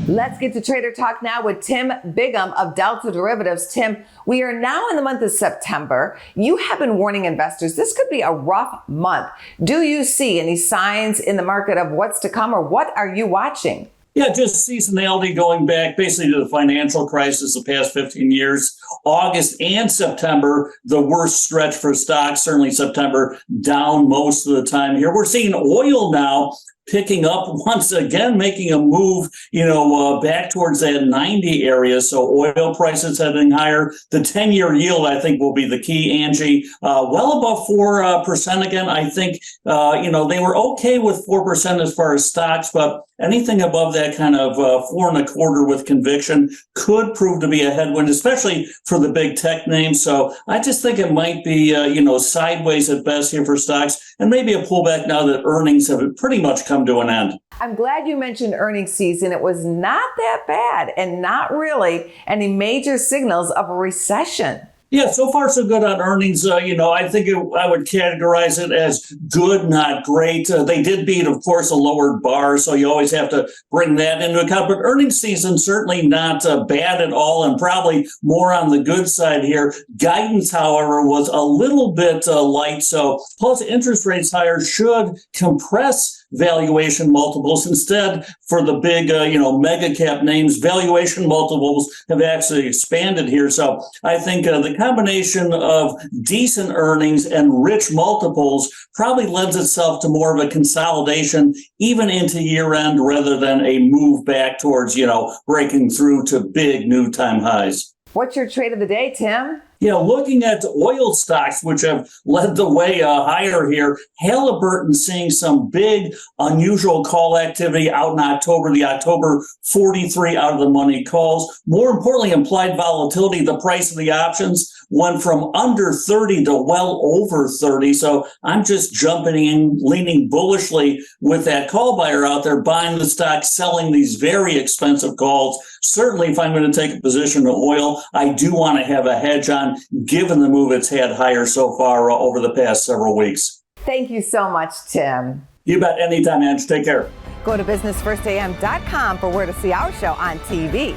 Let's get to Trader Talk now with Tim Biggam of Delta Derivatives. Tim, we are now in the month of September. You have been warning investors this could be a rough month. Do you see any signs in the market of what's to come, or what are you watching? Yeah, just seasonality going back basically to the financial crisis the past 15 years. August and September, the worst stretch for stocks, certainly September down most of the time here. We're seeing oil now picking up once again, making a move, back towards that 90 area. So oil prices heading higher. The 10-year yield, I think, will be the key, Angie. Well above 4% again. I think, they were okay with 4% as far as stocks, but anything above that kind of 4.25 with conviction could prove to be a headwind, especially for the big tech names. So I just think it might be, sideways at best here for stocks, and maybe a pullback now that earnings have pretty much come to an end. I'm glad you mentioned earnings season. It was not that bad, and not really any major signals of a recession. Yeah, so far so good on earnings. I think I would categorize it as good, not great. They did beat, of course, a lowered bar, so you always have to bring that into account. But earnings season certainly not bad at all, and probably more on the good side here. Guidance, however, was a little bit light. So plus interest rates higher should compress valuation multiples. Instead, for the big, mega cap names, valuation multiples have actually expanded here. So I think the combination of decent earnings and rich multiples probably lends itself to more of a consolidation even into year end rather than a move back towards, breaking through to big new time highs. What's your trade of the day, Tim? Looking at oil stocks, which have led the way higher here, Halliburton seeing some big, unusual call activity out in October, the October 43 out of the money calls. More importantly, implied volatility, the price of the options went from under 30 to well over 30. So I'm just jumping in, leaning bullishly with that call buyer out there, buying the stock, selling these very expensive calls. Certainly, if I'm going to take a position in oil, I do want to have a hedge on, given the move it's had higher so far over the past several weeks. Thank you so much, Tim. You bet. Anytime, Ange. Take care. Go to businessfirstam.com for where to see our show on TV.